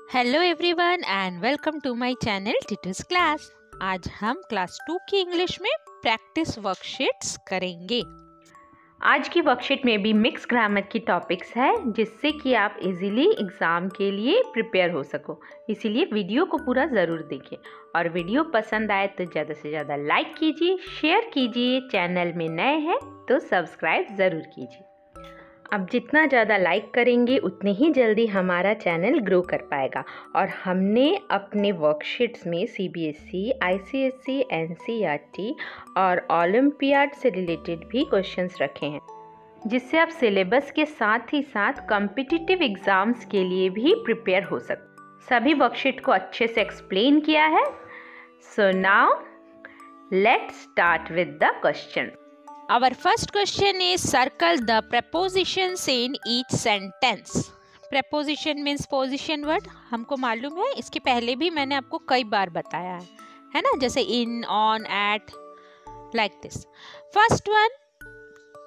Hello everyone and welcome to my channel Titus class. आज हम class 2 की English में प्रैक्टिस वर्कशीट्स करेंगे। आज की वर्कशीट में भी मिक्स ग्रामर की टॉपिक्स है जिससे कि आप इजीली एग्ज़ाम के लिए प्रिपेयर हो सको। इसीलिए वीडियो को पूरा ज़रूर देखें और वीडियो पसंद आए तो ज़्यादा से ज़्यादा लाइक कीजिए, शेयर कीजिए। चैनल में नए हैं तो सब्सक्राइब ज़रूर कीजिए। अब जितना ज़्यादा लाइक करेंगे उतने ही जल्दी हमारा चैनल ग्रो कर पाएगा। और हमने अपने वर्कशीट्स में CBSE, ICSE, NCERT और ओलंपियाड से रिलेटेड भी क्वेश्चंस रखे हैं जिससे आप सिलेबस के साथ ही साथ कॉम्पिटिटिव एग्ज़ाम्स के लिए भी प्रिपेयर हो सकते। सभी वर्कशीट को अच्छे से एक्सप्लेन किया है। So now let's start with the question. Our first question is circle the prepositions in each sentence. Preposition means position word, हमको मालूम है, इसके पहले भी मैंने आपको कई बार बताया है ना, जैसे in, on, at, like this. First one,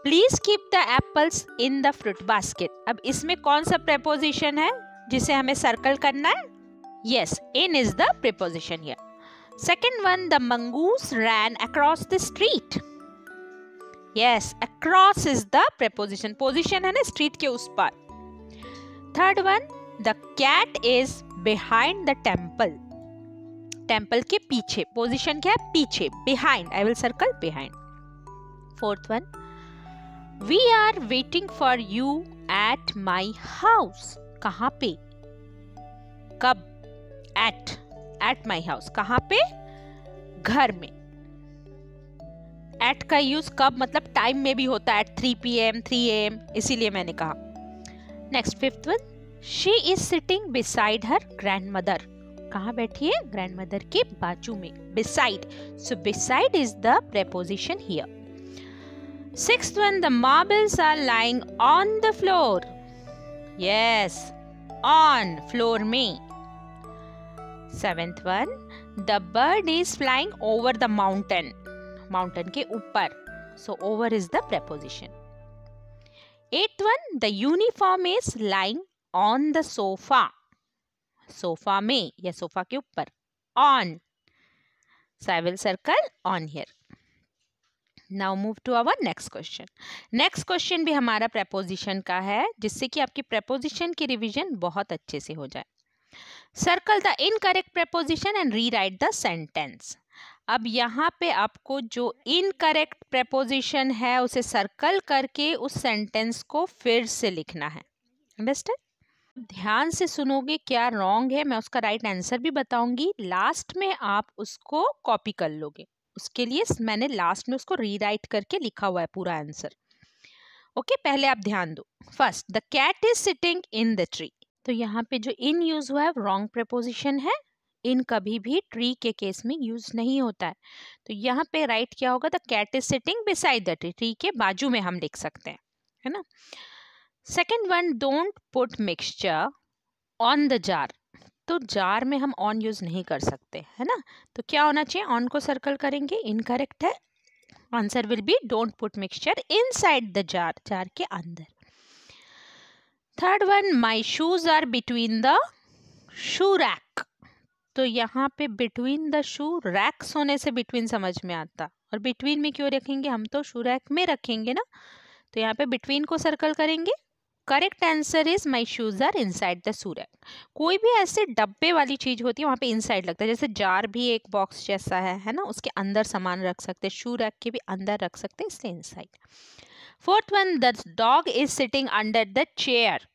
please keep the apples in the fruit basket. अब इसमें कौन सा preposition है जिसे हमें circle करना है? Yes, in is the preposition here. Second one, the mongoose ran across the street. Yes, across is the preposition. Position है ना street के उस पार. Third one, the cat is behind the temple. Temple के पीछे. Position क्या है? पीछे. Behind. I will circle behind. Fourth one, we are waiting for you at my house. कहाँ पे? कब? At my house. कहाँ पे? घर में. एट का यूज कब मतलब टाइम में भी होता है, एट 3 PM, 3 AM, इसीलिए मैंने कहा। Next fifth one, she is sitting beside her grandmother. कहाँ बैठी है? ग्रैंडमदर के बाजू में, beside. So beside is the preposition here. Sixth one, the marbles are lying on the floor. Yes, on floor में। Seventh one, the bird is flying over the mountain. Mountain के ऊपर, so over is the preposition. Eighth one, the uniform is lying on the sofa. Sofa में या sofa के ऊपर, on. So I will circle on here. Now move to our next question. Next question भी हमारा preposition का है जिससे कि आपकी प्रेपोजिशन की रिवीजन बहुत अच्छे से हो जाए। Circle the incorrect preposition and rewrite the sentence. अब यहाँ पे आपको जो इनकरेक्ट प्रेपोजिशन है उसे सर्कल करके उस सेंटेंस को फिर से लिखना है। अंडरस्टैंड? ध्यान से सुनोगे क्या रॉन्ग है, मैं उसका राइट आंसर भी बताऊंगी। लास्ट में आप उसको कॉपी कर लोगे, उसके लिए मैंने लास्ट में उसको रीराइट करके लिखा हुआ है पूरा आंसर। ओके, पहले आप ध्यान दो। First, the cat is sitting in the tree. तो यहाँ पे जो इन यूज हुआ है रॉन्ग प्रेपोजिशन है। इन कभी भी ट्री के केस में यूज नहीं होता है। तो यहाँ पे राइट क्या होगा? The cat is sitting beside the tree. Tree के बाजू में हम लिख सकते हैं, है ना। Second one, don't put mixture on the jar. तो जार में हम ऑन यूज नहीं कर सकते, है ना। तो क्या होना चाहिए? ऑन को सर्कल करेंगे, इनकरेक्ट है। Answer will be don't put mixture inside the jar, jar के अंदर। Third one, my shoes are between the shoe rack. तो यहाँ पे बिटवीन द शू, रैक्स होने से बिटवीन समझ में आता, और बिटवीन में क्यों रखेंगे? हम तो शू रैक में रखेंगे ना। तो यहाँ पे बिटवीन को सर्कल करेंगे। Correct answer is my shoes are inside the shoe rack. कोई भी ऐसे डब्बे वाली चीज होती है वहाँ पे इनसाइड लगता है, जैसे जार भी एक बॉक्स जैसा है ना, उसके अंदर सामान रख सकते हैं। शू रैक के भी अंदर रख सकते हैं, इसलिए inside. Fourth one, the dog is sitting under the chair.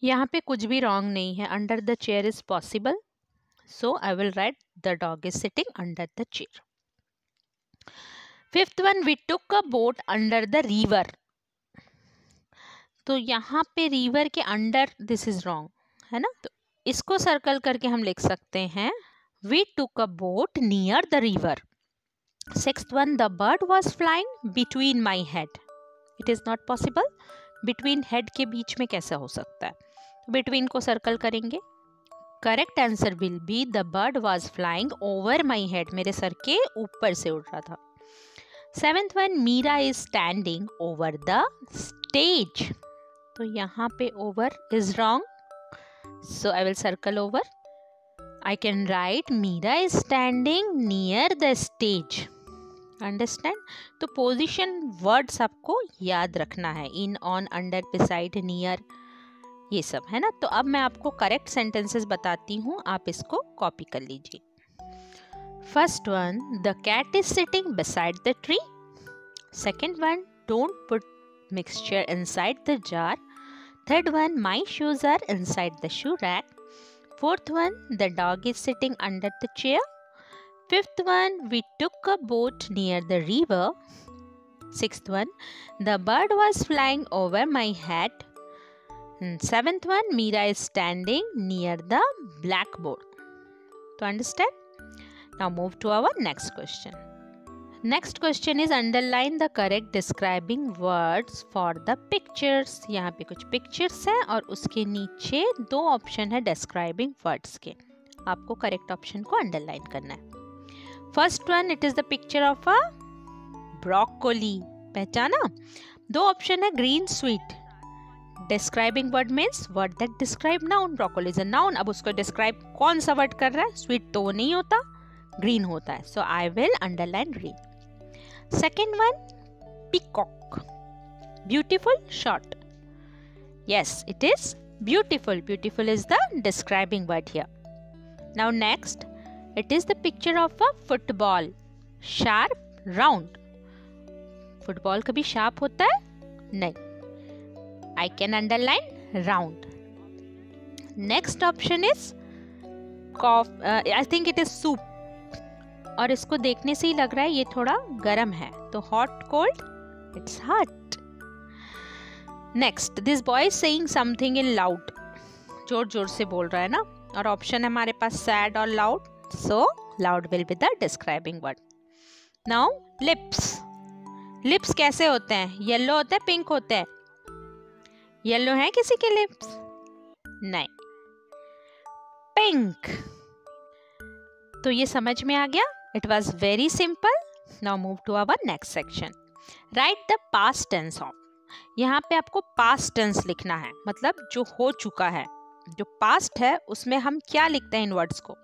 यहाँ पे कुछ भी रॉन्ग नहीं है, under the chair is possible. So I will write the dog is sitting under the chair. Fifth one, we took a boat under the river. तो यहाँ पे river के अंडर, this is wrong, है ना। तो इसको सर्कल करके हम लिख सकते हैं we took a boat near the river. Sixth one, the bird was flying between my head. It is not possible. Between head के बीच में कैसे हो सकता है? तो between को सर्कल करेंगे। Correct answer will be the bird was flying over my head. मेरे सर के ऊपर से उड़ रहा था। Seventh one, Meera is standing over the stage. तो यहाँ पे over is wrong, So I will circle over. I can write Meera is standing near the stage. Understand? तो पोजिशन वर्ड्स आपको याद रखना है, इन, ऑन, अंडर, बिसाइड, नियर, ये सब है ना। तो अब मैं आपको करेक्ट सेंटेंसेस बताती हूँ, आप इसको कॉपी कर लीजिए। First one, the cat is sitting beside the tree. Second one, don't put mixture inside the jar. Third one, my shoes are inside the shoe rack. Fourth one, the dog is sitting under the chair. Fifth one, we took a boat near the river. Sixth one, the bird was flying over my head. And seventh one, Meera is standing near the blackboard. To understand? Now move to our next question. Next question is underline the correct describing words for the pictures. यहाँ पे कुछ pictures हैं और उसके नीचे दो option है describing words के, आपको करेक्ट ऑप्शन को अंडरलाइन करना है। First one, it is the picture of a broccoli, पहचाना? दो ऑप्शन है, green, sweet. Describing word means word that describe noun. Broccoli is a noun, अब उसको डिस्क्राइब कौन सा वर्ड कर रहा है? स्वीट तो वो नहीं होता, ग्रीन होता है, so I will underline green. Second one, peacock, beautiful, short. Yes, it is beautiful, beautiful is the describing word here. Now next, it is the picture of a football, sharp, round. Football कभी sharp होता है? नहीं, I can underline round. Next option is I think it is soup. और इसको देखने से ही लग रहा है ये थोड़ा गर्म है, तो hot, cold, it's hot. Next, this boy is saying something in loud. जोर जोर से बोल रहा है ना, और ऑप्शन है हमारे पास sad और loud. So loud will be the describing word. Now lips. Lips कैसे होते हैं? येलो होते हैं, पिंक होते हैं? येलो है किसी के लिप्स? नहीं, पिंक। तो ये समझ में आ गया? It was very simple. Now move to our next section. Write the past tense of. यहाँ पे आपको past tense लिखना है, मतलब जो हो चुका है। जो past है उसमें हम क्या लिखते हैं इन वर्ड्स को?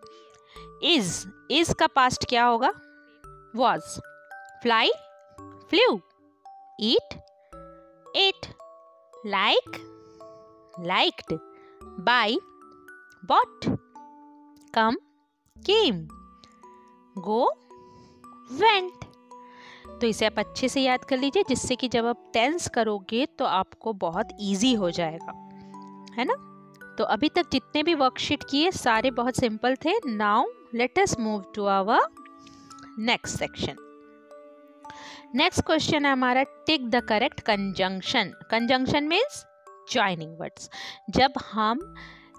is का पास्ट क्या होगा? was, fly, flew, eat, ate, like, liked, buy, bought, come, came, go, went. तो इसे आप अच्छे से याद कर लीजिए, जिससे कि जब आप टेंस करोगे तो आपको बहुत इजी हो जाएगा, है ना। तो अभी तक जितने भी वर्कशीट किए सारे बहुत सिंपल थे। Now let us move to our next section. Next question है हमारा, tick the correct conjunction. Conjunction means joining words. जब हम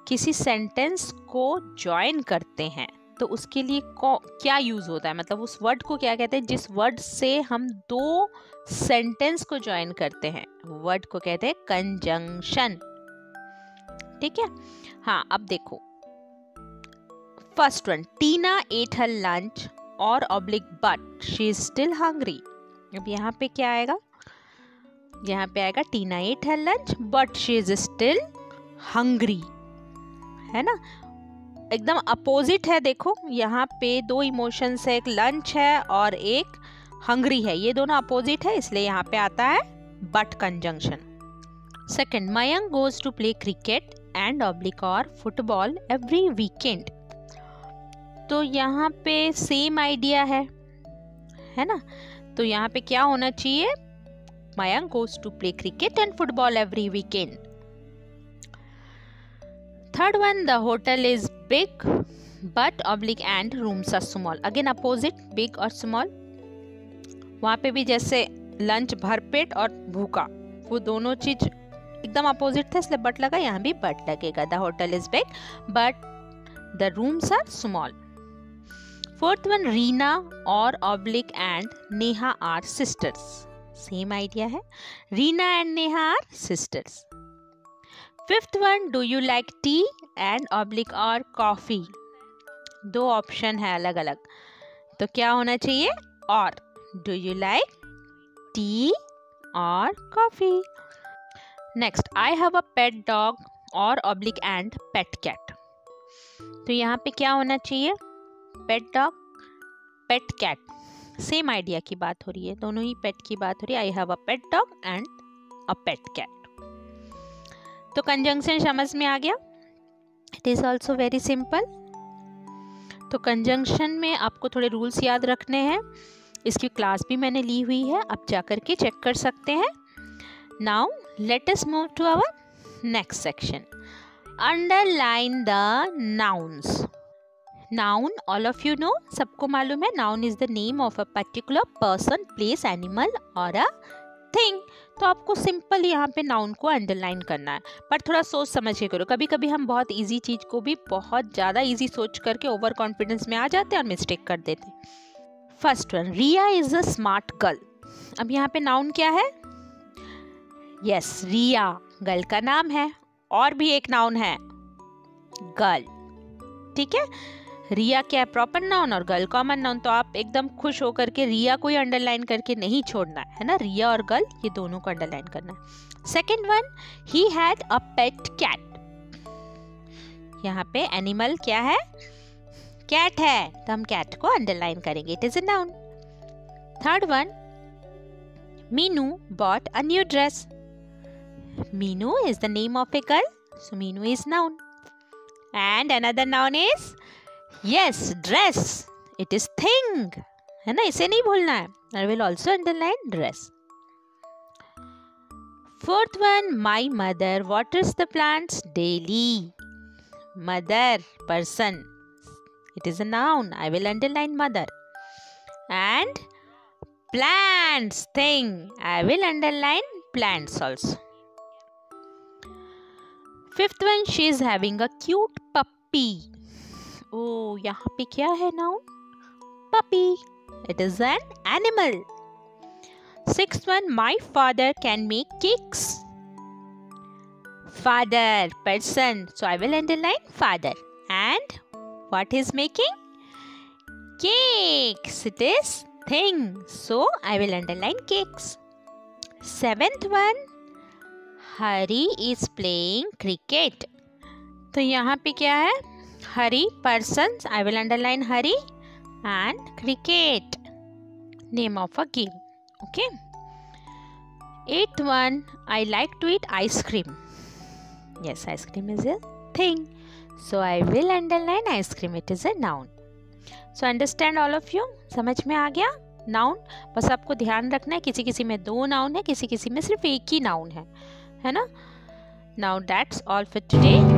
किसी सेंटेंस को ज्वाइन करते हैं तो उसके लिए क्या यूज होता है, मतलब उस वर्ड को क्या कहते हैं? जिस वर्ड से हम दो सेंटेंस को ज्वाइन करते हैं, वर्ड को कहते हैं कंजंक्शन। ठीक है, हाँ, अब देखो first one, Tina ate her lunch or oblique but she is still hungry. अब यहाँ पे क्या आएगा? यहाँ पे आएगा Tina ate her lunch but she is still hungry, है ना। एकदम अपोजिट है। देखो यहाँ पे दो इमोशंस है, एक लंच है और एक हंग्री है, ये दोनों अपोजिट है, इसलिए यहाँ पे आता है but conjunction. Second, Mayank goes to play cricket and oblique और फुटबॉल एवरी वीकेंड। तो यहाँ पे सेम आइडिया है ना। तो यहाँ पे क्या होना चाहिए? Mayank goes to play cricket and football every weekend. Third one, the hotel is big but oblique and rooms are small. Again opposite, big और स्मॉल। वहाँ पे भी जैसे लंच भरपेट और भूखा, वो दोनों चीज एकदम अपोजिट था, इसलिए बट लगा, यहाँ भी बट लगेगा। The hotel is big but the rooms are small. Fourth one, Reena or oblique and Neha are sisters. Same idea है, Reena and Neha are sisters. Fifth one, do you like tea and oblique or coffee. दो option है अलग अलग, तो क्या होना चाहिए? Or. Do you like tea or coffee. Next, I have a pet dog or oblique and pet cat. तो यहाँ पे क्या होना चाहिए? पेट डॉग, पेट कैट, सेम आइडिया की बात हो रही है, दोनों ही पेट की बात हो रही है। I have a pet dog and a pet cat. तो कंजंक्शन समझ में आ गया? It is also very simple. तो कंजंक्शन में आपको थोड़े रूल्स याद रखने हैं, इसकी क्लास भी मैंने ली हुई है, आप जाकर के चेक कर सकते हैं। Now let us move to our next section, underline the nouns. Noun all of you know, सबको मालूम है, noun is the name of a particular person, place, animal और अ थिंग। तो आपको सिंपल यहाँ पे नाउन को अंडरलाइन करना है, पर थोड़ा सोच समझ के करो। कभी कभी हम बहुत इजी चीज को भी बहुत ज़्यादा इजी सोच करके ओवर कॉन्फिडेंस में आ जाते हैं और मिस्टेक कर देते हैं। First one, Riya is a smart girl. अब यहाँ पे नाउन क्या है? यस, रिया गर्ल का नाम है, और भी एक नाउन है गर्ल, ठीक है। रिया क्या है? प्रॉपर नाउन, और गर्ल कॉमन नाउन। तो आप एकदम खुश होकर के रिया को ही अंडरलाइन करके नहीं छोड़ना है ना, रिया और गर्ल ये दोनों को अंडरलाइन करना है। Second one, he had a pet cat. यहाँ पे एनिमल क्या है? कैट है, तो हम कैट को अंडरलाइन करेंगे, it is a noun. Third one, Meenu bought a new dress. Meenu is the name of a girl, so Meenu is noun. And another noun is yes, dress, it is thing, है ना, इसे नहीं भूलना है। I will also underline dress. Fourth one, my mother waters the plants daily. Mother person, it is a noun, I will underline mother. And plants, thing, I will underline plants also. Fifth one, she is having a cute puppy. Oh, यहाँ पे क्या है noun? Puppy. It is an animal. Sixth one, my father can make cakes. Father, person, so I will underline father. And what is making? Cakes. It is thing, so I will underline cakes. Seventh one, Hari is playing cricket. तो यहाँ पे क्या है? Hari person, I will underline Hari, and cricket, name of a game. Okay. Eighth one, I like to eat ice cream. Yes, ice cream is a thing, so I will underline ice cream. It is a noun. So understand all of you, समझ में आ गया noun? बस आपको ध्यान रखना है, किसी किसी में 2 नाउन है, किसी किसी में सिर्फ एक ही नाउन है ना। Now that's all for today.